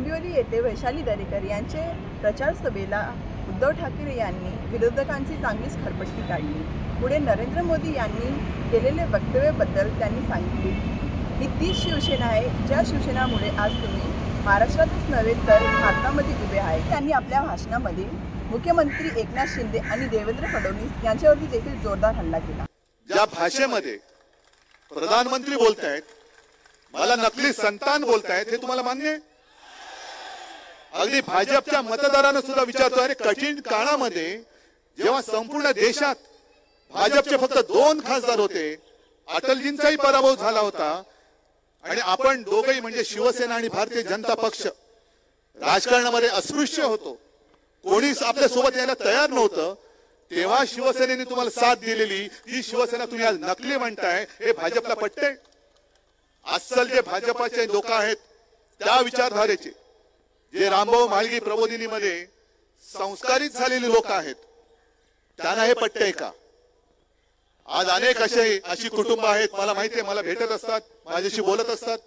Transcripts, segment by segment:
डोंबिवली येथे वैशाली दरेकर यांचे प्रचार सभेला उद्धव ठाकरे यांनी विरोधकांची चांगलीच खरपट्टी काढली। पुढे नरेंद्र मोदी यांनी केलेल्या वक्तव्याबद्दल त्यांनी सांगितले ही तीच शिवसेना आहे ज्या शिवसेनेमुळे आज तुम्ही महाराष्ट्रातच नव्हे तर भारतामध्ये उभे आहे। त्यांनी आपल्या भाषणामध्ये मुख्यमंत्री एकनाथ शिंदे आणि देवेंद्र फडणवीस यांच्यावरती देखील जोरदार हल्ला केला। ज्या भाषेमध्ये प्रधानमंत्री बोलतायत, मला नकली संतान बोलतायत, हे तुम्हाला मान्य आहे? अगदी भाजपच्या मतदारांना सुद्धा विचारतो, अरे कठीण काळामध्ये जेव्हा संपूर्ण देशात भाजपचे फक्त 2 खासदार होते, अटलजींचाही पराभव झाला होता आणि आपण दोघेही म्हणजे शिवसेना आणि भारतीय जनता पक्ष राजकारणामध्ये अस्पृश्य होतो, कोणीच आपल्या सोबत यायला तयार नव्हतं, तेव्हा शिवसेनेने तुम्हाला साथ दिलेली ती शिवसेना तुम्ही आज नकली म्हणताय, हे भाजपला पटते? अस्सल जे भाजपाचे लोक आहेत त्या विचारधारेचे, जे रामभाऊ म्हाळगी प्रबोधिनीमध्ये संस्कारित झालेली लोक आहेत, त्यांना हे पटतंय का? आज अनेक अशी कुटुंब आहेत, मला माहिती आहे, मला भेटत असतात, माझ्याशी बोलत असतात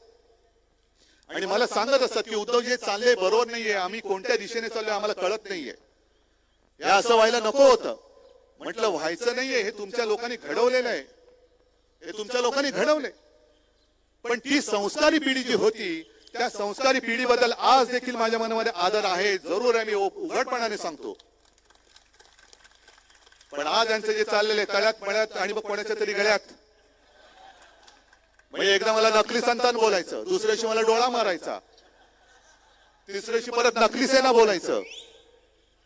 आणि मला सांगत असतात की उद्धव जे चालले बरोबर नाहीये, आम्ही कोणत्या दिशेने चाललोय आम्हाला कळत नाहीये, हे असं व्हायला नको होतं। म्हटलं व्हायचं नाहीये, हे तुमच्या लोकांनी घडवलेलं आहे, हे तुमच्या लोकांनी घडवले, पण ती संस्कारी पिढी जी होती त्या संस्कारी पिढीबद्दल आज देखील माझ्या मनामध्ये आदर आहे, जरूर आहे, मी उघडपणाने सांगतो। पण आज यांचं जे चाललेलं आहे तळ्यात मळ्यात आणि मग कोणाच्या तरी गळ्यात, म्हणजे एकदा मला नकली संतान बोलायचं, दुसऱ्या दिवशी मला डोळा मारायचा, तिसऱ्या दिवशी परत नकली सेना बोलायचं,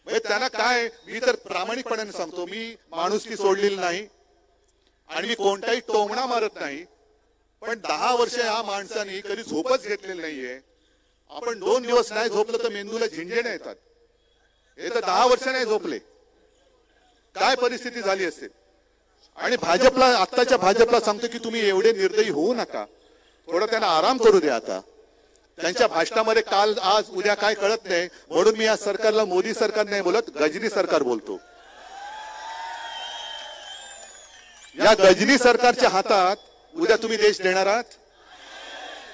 म्हणजे त्यांना काय? मी तर प्रामाणिकपणाने सांगतो, मी माणुसकी सोडलेली नाही आणि मी कोणताही टोमणा मारत नाही, पण 10 वर्ष या माणसाने कधी झोपच घेतलेली नाहीये। आपण 2 दिवस नाही झोपलं तर मेंदूला झिंजेण्या येतात, हे तर 10 वर्ष नाही झोपले, काय परिस्थिती झाली असेल? आणि भाजपला, आत्ताच्या भाजपला सांगतो की तुम्ही एवढे निर्दयी होऊ नका, थोडं त्यांना आराम करू द्या। आता त्यांच्या भाषणामध्ये काल आज उद्या काय कळत नाही, म्हणून मी या सरकारला मोदी सरकार नाही बोलत, गजनी सरकार बोलतो। या गजनी सरकारच्या हातात उद्या तुम्ही देश देणार आहात?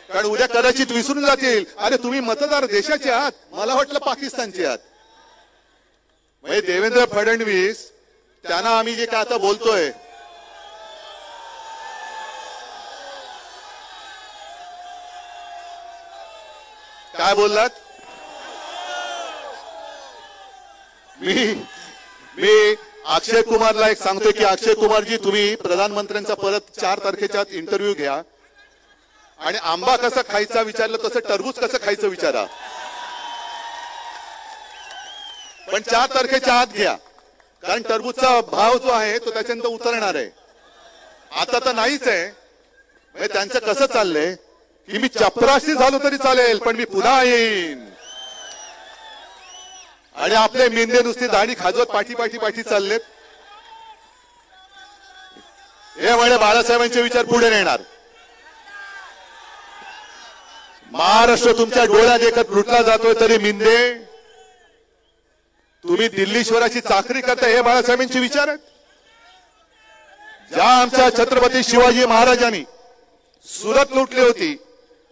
कारण उद्या कदाचित विसरून जातील, अरे तुम्ही मतदार देशाचे आहात, मला वाटलं पाकिस्तानचे आहात। म्हणजे देवेंद्र फडणवीस त्यांना आम्ही जे काय आता बोलतोय, काय बोललात? मी अक्षय कुमारला एक सांगतोय की अक्षय कुमारजी, तुम्ही प्रधानमंत्र्यांचा परत 4 तारखेच्या इंटरव्ह्यू घ्या आणि आंबा कसा खायचा विचारलं तसं टरबूज कसं खायचं विचारा, पण 4 तारखेच्या आत घ्या, कारण टरबूजचा भाव जो आहे तो त्याच्यानंतर उतरणार आहे, आता तर नाहीच आहे। म्हणजे त्यांचं कसं चाललंय की मी चपराशी झालो तरी चालेल, पण मी पुन्हा येईन, आणि आपले मेंदे नुसती दाढी खाजवत पाठी चाललेत। हे म्हणे बाळासाहेबांचे विचार पुढे नेणार, महाराष्ट्र तुमच्या डोळ्यात एकच लुटला जातोय तरी मिंदे तुम्ही दिल्लीश्वराची चाकरी करताय, हे बाळासाहेबांचे विचार आहेत। ज्या आमच्या छत्रपती शिवाजी महाराजांनी सुरत लुटली होती,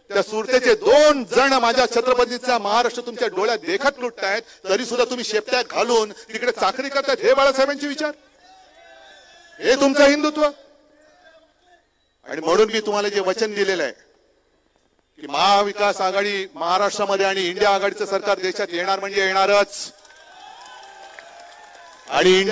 त्या सुरतेचे 2 जण माझ्या छत्रपतीचा महाराष्ट्र तुमच्या डोळ्यात देखत लुटतायत, तरी सुद्धा तुम्ही शेपट्या घालून तिकडे चाकरी करतायत, हे बाळासाहेबांचे विचार, हे तुमचं हिंदुत्व। आणि म्हणून मी तुम्हाला जे वचन दिलेलं आहे की महाविकास आघाडी महाराष्ट्रामध्ये आणि इंडिया आघाडीचं सरकार देशात येणार म्हणजे येणारच, आणि